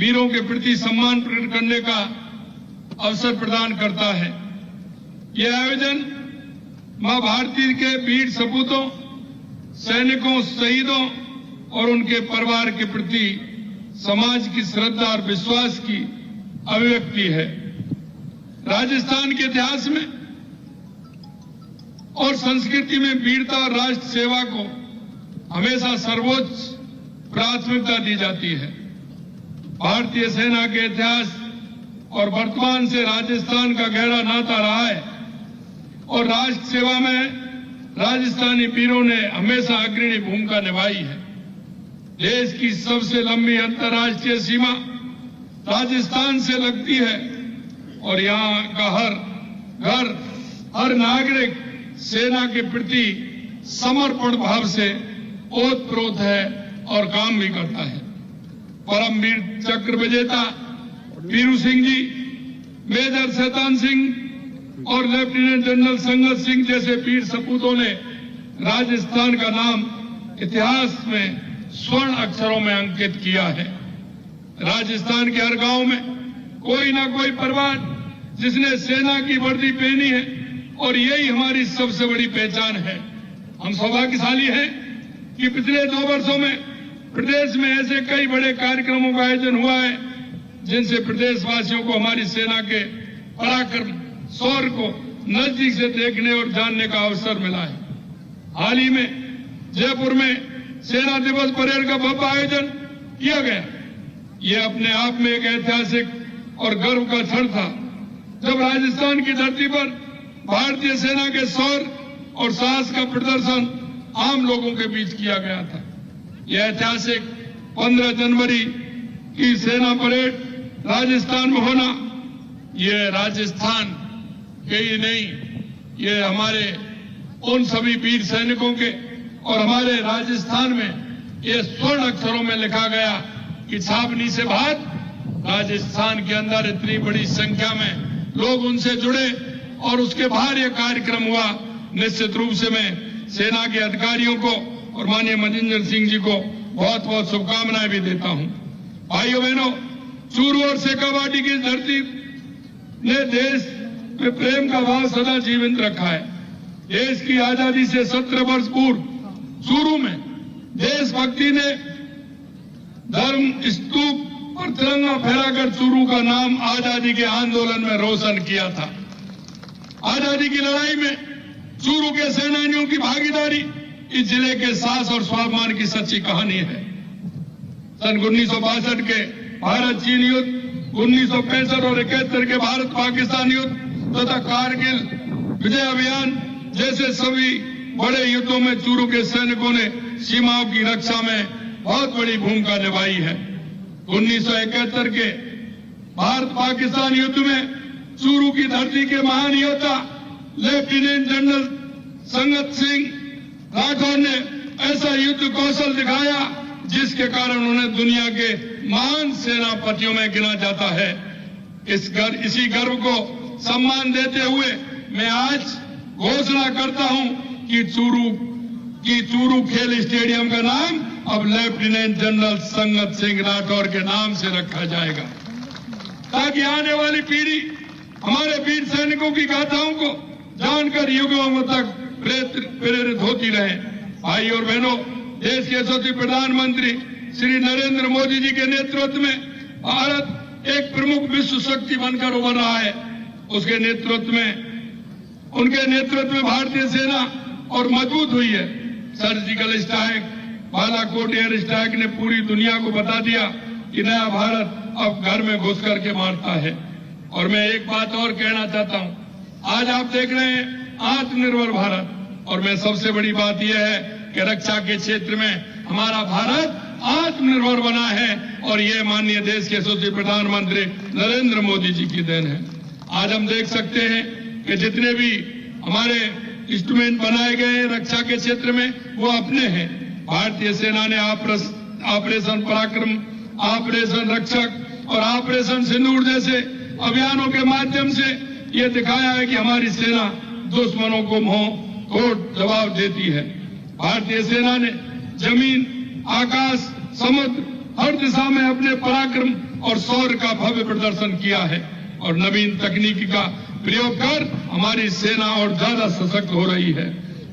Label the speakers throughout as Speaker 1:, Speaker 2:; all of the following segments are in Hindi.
Speaker 1: वीरों के प्रति सम्मान प्रकट करने का अवसर प्रदान करता है। यह आयोजन मां भारती के वीर सपूतों, सैनिकों, शहीदों और उनके परिवार के प्रति समाज की श्रद्धा और विश्वास की अभिव्यक्ति है। राजस्थान के इतिहास में और संस्कृति में वीरता और राष्ट्र सेवा को हमेशा सर्वोच्च प्राथमिकता दी जाती है। भारतीय सेना के इतिहास और वर्तमान से राजस्थान का गहरा नाता रहा है और राष्ट्र सेवा में राजस्थानी वीरों ने हमेशा अग्रणी भूमिका निभाई है। देश की सबसे लंबी अंतर्राष्ट्रीय सीमा राजस्थान से लगती है और यहाँ का हर नागरिक सेना के प्रति समर्पण भाव से ओतप्रोत है और काम भी करता है। परमवीर चक्र विजेता वीरू सिंह जी, मेजर शैतान सिंह और लेफ्टिनेंट जनरल संगत सिंह जैसे वीर सपूतों ने राजस्थान का नाम इतिहास में स्वर्ण अक्षरों में अंकित किया है। राजस्थान के हर गांव में कोई ना कोई परिवार जिसने सेना की वर्दी पहनी है और यही हमारी सबसे बड़ी पहचान है। हम सौभाग्यशाली हैं कि पिछले 2 वर्षों में प्रदेश में ऐसे कई बड़े कार्यक्रमों का आयोजन हुआ है जिनसे प्रदेशवासियों को हमारी सेना के पराक्रम, शौर्य को नजदीक से देखने और जानने का अवसर मिला है। हाल ही में जयपुर में सेना दिवस परेड का भव्य आयोजन किया गया। यह अपने आप में एक ऐतिहासिक और गर्व का क्षण था जब राजस्थान की धरती पर भारतीय सेना के शौर्य और साहस का प्रदर्शन आम लोगों के बीच किया गया था। यह ऐतिहासिक 15 जनवरी की सेना परेड राजस्थान में होना, यह राजस्थान के ही नहीं, ये हमारे उन सभी वीर सैनिकों के और हमारे राजस्थान में ये स्वर्ण अक्षरों में लिखा गया कि छावनी से बाहर राजस्थान के अंदर इतनी बड़ी संख्या में लोग उनसे जुड़े और उसके बाहर यह कार्यक्रम हुआ। निश्चित रूप से मैं सेना के अधिकारियों को और माननीय मजिंदर सिंह जी को बहुत बहुत शुभकामनाएं भी देता हूं। भाइयों बहनों, चूरू और शेखावाटी की धरती ने देश में प्रेम का भाव सदा जीवित रखा है। देश की आजादी से 17 वर्ष पूर्व चूरू में देशभक्ति ने धर्म स्तूप पर तिरंगा फहराकर चूरू का नाम आजादी के आंदोलन में रोशन किया था। आजादी की लड़ाई में चूरू के सेनानियों की भागीदारी इस जिले के साहस और स्वाभिमान की सच्ची कहानी है। सन 1962 के भारत चीन युद्ध, 1965 और 71 के भारत पाकिस्तान युद्ध तथा कारगिल विजय अभियान जैसे सभी बड़े युद्धों में चूरू के सैनिकों ने सीमाओं की रक्षा में बहुत बड़ी भूमिका निभाई है। 1971 के भारत पाकिस्तान युद्ध में चूरू की धरती के महान योद्धा लेफ्टिनेंट जनरल संगत सिंह राठौर ने ऐसा युद्ध कौशल दिखाया जिसके कारण उन्हें दुनिया के महान सेनापतियों में गिना जाता है। इसी गर्व को सम्मान देते हुए मैं आज घोषणा करता हूं कि चूरू खेल स्टेडियम का नाम अब लेफ्टिनेंट जनरल संगत सिंह राठौर के नाम से रखा जाएगा, ताकि आने वाली पीढ़ी हमारे वीर सैनिकों की गाथाओं को जानकर युगों तक प्रेरित होती रहे। भाई और बहनों, देश के यशस्वी प्रधानमंत्री श्री नरेंद्र मोदी जी के नेतृत्व में भारत एक प्रमुख विश्व शक्ति बनकर उभर रहा है। उनके नेतृत्व में भारतीय सेना और मजबूत हुई है। Surgical strike, Balakot air strike ने पूरी दुनिया को बता दिया कि नया भारत अब घर में घुस करके मारता है। और मैं एक बात और कहना चाहता हूं, आज आप देख रहे हैं आत्मनिर्भर भारत, और मैं सबसे बड़ी बात यह है कि रक्षा के क्षेत्र में हमारा भारत आत्मनिर्भर बना है और ये माननीय देश के यशस्वी प्रधानमंत्री नरेंद्र मोदी जी की देन है। आज हम देख सकते हैं कि जितने भी हमारे इंस्ट्रूमेंट बनाए गए हैं रक्षा के क्षेत्र में वो अपने हैं। भारतीय सेना ने ऑपरेशन पराक्रम, ऑपरेशन रक्षक और ऑपरेशन सिंदूर जैसे अभियानों के माध्यम से ये दिखाया है कि हमारी सेना दुश्मनों को मुंह तोड़ जवाब देती है। भारतीय सेना ने जमीन, आकाश, समुद्र हर दिशा में अपने पराक्रम और शौर्य का भव्य प्रदर्शन किया है और नवीन तकनीकी का प्रयोग कर हमारी सेना और ज्यादा सशक्त हो रही है।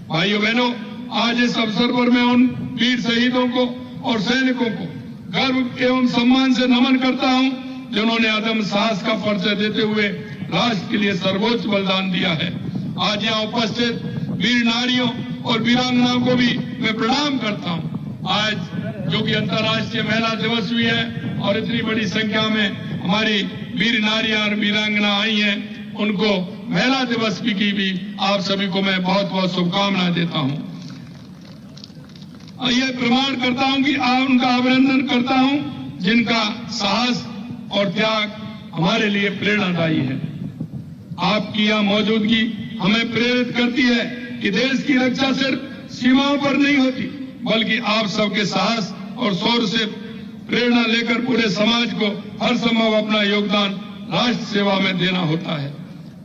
Speaker 1: भाइयों बहनों, आज इस अवसर पर मैं उन वीर शहीदों को और सैनिकों को गर्व एवं सम्मान से नमन करता हूं जिन्होंने अदम्य साहस का परिचय देते हुए राष्ट्र के लिए सर्वोच्च बलिदान दिया है। आज यहाँ उपस्थित वीर नारियों और वीरांगनाओं को भी मैं प्रणाम करता हूं। आज जो कि अंतर्राष्ट्रीय महिला दिवस भी है और इतनी बड़ी संख्या में हमारी वीर नारियां और वीरांगना आई हैं, उनको महिला दिवस की भी आप सभी को मैं बहुत बहुत शुभकामनाएं देता हूं। यह प्रमाण करता हूं कि उनका अभिनंदन करता हूं जिनका साहस और त्याग हमारे लिए प्रेरणादायी है। आपकी यह मौजूदगी हमें प्रेरित करती है कि देश की रक्षा सिर्फ सीमाओं पर नहीं होती, बल्कि आप सबके साहस और शौर्य से प्रेरणा लेकर पूरे समाज को हर संभव अपना योगदान राष्ट्र सेवा में देना होता है।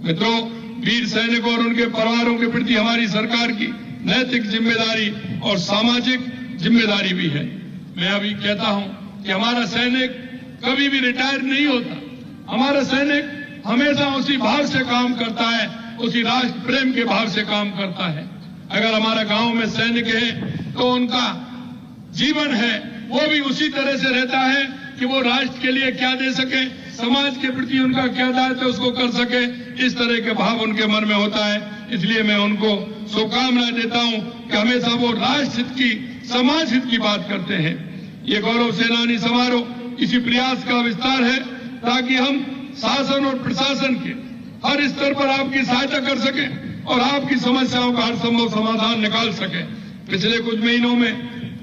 Speaker 1: मित्रों, वीर सैनिकों और उनके परिवारों के प्रति हमारी सरकार की नैतिक जिम्मेदारी और सामाजिक जिम्मेदारी भी है। मैं अभी कहता हूं कि हमारा सैनिक कभी भी रिटायर नहीं होता। हमारा सैनिक हमेशा उसी भाव से काम करता है, उसी राष्ट्र प्रेम के भाव से काम करता है। अगर हमारा गांव में सैनिक है तो उनका जीवन है वो भी उसी तरह से रहता है कि वो राष्ट्र के लिए क्या दे सके, समाज के प्रति उनका क्या दायित्व है उसको कर सके। इस तरह के भाव उनके मन में होता है। इसलिए मैं उनको शुभकामनाएं देता हूं कि हमेशा वो राष्ट्र हित की, समाज हित की बात करते हैं। ये गौरव सेनानी समारोह इसी प्रयास का विस्तार है ताकि हम शासन और प्रशासन के हर स्तर पर आपकी सहायता कर सके और आपकी समस्याओं का हर संभव समाधान निकाल सके। पिछले कुछ महीनों में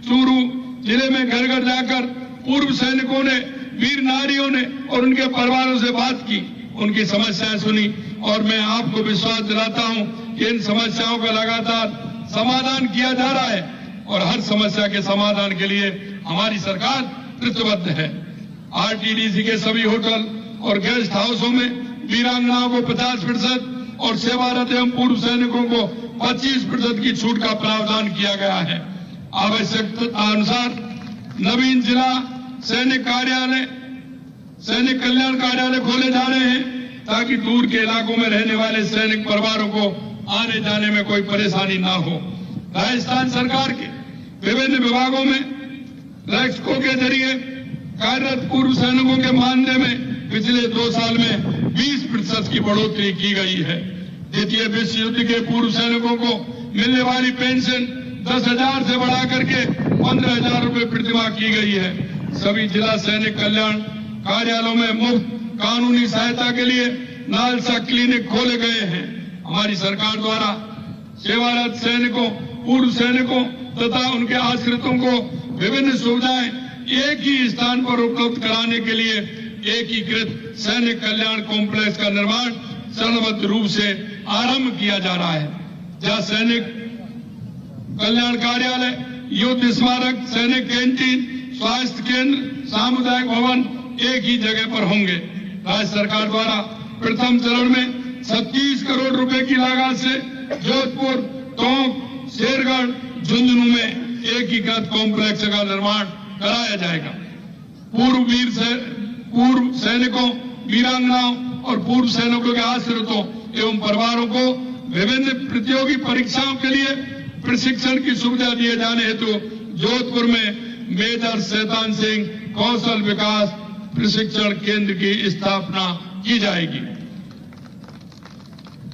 Speaker 1: चूरू जिले में घर घर जाकर पूर्व सैनिकों ने, वीर नारियों ने और उनके परिवारों से बात की, उनकी समस्याएं सुनी और मैं आपको विश्वास दिलाता हूं कि इन समस्याओं का लगातार समाधान किया जा रहा है और हर समस्या के समाधान के लिए हमारी सरकार प्रतिबद्ध है। आरटीडीसी के सभी होटल और गेस्ट हाउसों में वीरांगनाओं को 50% और सेवारत एवं पूर्व सैनिकों को 25% की छूट का प्रावधान किया गया है। आवश्यकता अनुसार नवीन जिला सैनिक कार्यालय, सैनिक कल्याण कार्यालय खोले जा रहे हैं ताकि दूर के इलाकों में रहने वाले सैनिक परिवारों को आने जाने में कोई परेशानी ना हो। राजस्थान सरकार के विभिन्न विभागों में रैक्सको के जरिए कार्यरत पूर्व सैनिकों के मानदेय में पिछले 2 साल में 20% की बढ़ोतरी की गई है। द्वितीय विश्व युद्ध के पूर्व सैनिकों को मिलने वाली पेंशन 10,000 से बढ़ा करके 15,000 रुपए प्रतिमाह की गई है। सभी जिला सैनिक कल्याण कार्यालयों में मुफ्त कानूनी सहायता के लिए नालसा क्लिनिक खोले गए हैं। हमारी सरकार द्वारा सेवारत सैनिकों, पूर्व सैनिकों तथा उनके आश्रितों को विभिन्न सुविधाएं एक ही स्थान पर उपलब्ध कराने के लिए एकीकृत सैनिक कल्याण कॉम्प्लेक्स का निर्माण चरणबद्ध रूप से आरंभ किया जा रहा है, जहां सैनिक कल्याण कार्यालय, युद्ध स्मारक, सैनिक कैंटीन, स्वास्थ्य केंद्र, सामुदायिक भवन एक ही जगह पर होंगे। राज्य सरकार द्वारा प्रथम चरण में 36 करोड़ रुपए की लागत से जोधपुर, टोंक, शेरगढ़, झुंझुनू में एकीकृत कॉम्प्लेक्स का निर्माण कराया जाएगा। पूर्व सैनिकों, वीरांगनाओं और पूर्व सैनिकों के आश्रितों एवं परिवारों को विभिन्न प्रतियोगी परीक्षाओं के लिए प्रशिक्षण की सुविधा दिए जाने हेतु जोधपुर में मेजर शैतान सिंह कौशल विकास प्रशिक्षण केंद्र की स्थापना की जाएगी।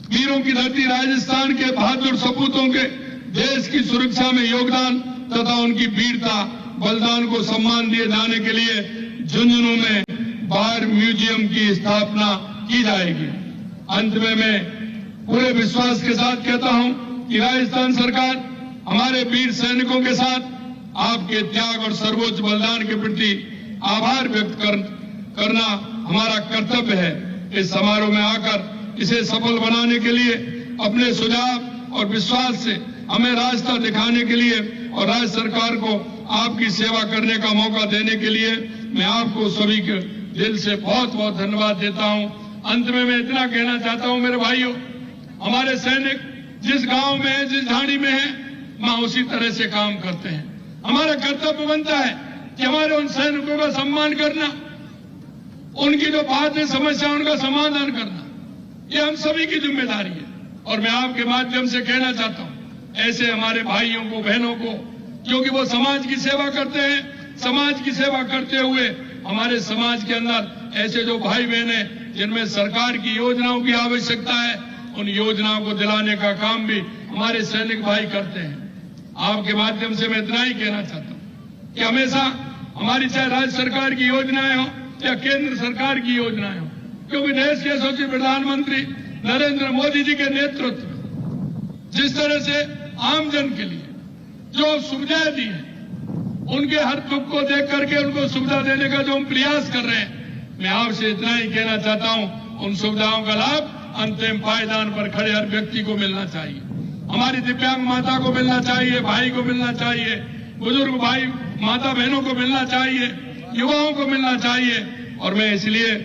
Speaker 1: वीरों की धरती राजस्थान के बहादुर सपूतों के देश की सुरक्षा में योगदान तथा उनकी वीरता, बलिदान को सम्मान दिए जाने के लिए झुंझुनू में वार म्यूजियम की स्थापना की जाएगी। अंत में मैं पूरे विश्वास के साथ कहता हूं कि राजस्थान सरकार हमारे वीर सैनिकों के साथ आपके त्याग और सर्वोच्च बलिदान के प्रति आभार व्यक्त करना हमारा कर्तव्य है। इस समारोह में आकर इसे सफल बनाने के लिए अपने सुझाव और विश्वास से हमें रास्ता दिखाने के लिए और राज्य सरकार को आपकी सेवा करने का मौका देने के लिए मैं आपको सभी के दिल से बहुत बहुत धन्यवाद देता हूं। अंत में मैं इतना कहना चाहता हूं मेरे भाइयों, हमारे सैनिक जिस गांव में है, जिस झाड़ी में है, वहां उसी तरह से काम करते हैं। हमारा कर्तव्य बनता है कि हमारे उन सैनिकों का सम्मान करना, उनकी जो बात है समस्या उनका समाधान करना, ये हम सभी की जिम्मेदारी है। और मैं आपके माध्यम से कहना चाहता हूं, ऐसे हमारे भाइयों को, बहनों को, क्योंकि वो समाज की सेवा करते हैं, समाज की सेवा करते हुए हमारे समाज के अंदर ऐसे जो भाई बहन हैं जिनमें सरकार की योजनाओं की आवश्यकता है, उन योजनाओं को दिलाने का काम भी हमारे सैनिक भाई करते हैं। आपके माध्यम से मैं इतना ही कहना चाहता हूं कि हमेशा हमारी चाहे राज्य सरकार की योजनाएं हो या केंद्र सरकार की योजनाएं हो, क्योंकि देश के यशस्वी प्रधानमंत्री नरेंद्र मोदी जी के नेतृत्व में जिस तरह से आमजन के लिए जो सुविधाएं दी है, उनके हर दुख को देख करके उनको सुविधा देने का जो हम प्रयास कर रहे हैं, मैं आपसे इतना ही कहना चाहता हूं, उन सुविधाओं का लाभ अंतिम पायदान पर खड़े हर व्यक्ति को मिलना चाहिए। हमारी दिव्यांग माता को मिलना चाहिए, भाई को मिलना चाहिए, बुजुर्ग भाई माता बहनों को मिलना चाहिए, युवाओं को मिलना चाहिए। और मैं इसलिए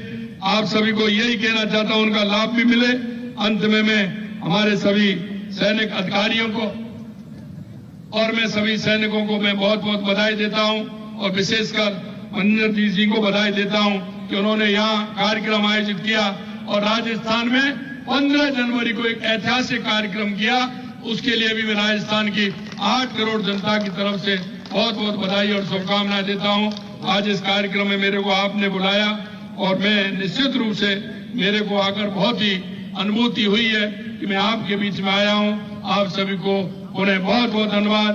Speaker 1: आप सभी को यही कहना चाहता हूं, उनका लाभ भी मिले। अंत में मैं हमारे सभी सैनिक अधिकारियों को और मैं सभी सैनिकों को मैं बहुत बहुत बधाई देता हूं, और विशेषकर मनिंदर जी को बधाई देता हूं कि उन्होंने यहां कार्यक्रम आयोजित किया और राजस्थान में 15 जनवरी को एक ऐतिहासिक कार्यक्रम किया। उसके लिए भी मैं राजस्थान की 8 करोड़ जनता की तरफ से बहुत बहुत बधाई और शुभकामनाएं देता हूं। आज इस कार्यक्रम में मेरे को आपने बुलाया और मैं निश्चित रूप से मेरे को आकर बहुत ही अनुभूति हुई है कि मैं आपके बीच में आया हूं। आप सभी को उन्हें बहुत बहुत धन्यवाद।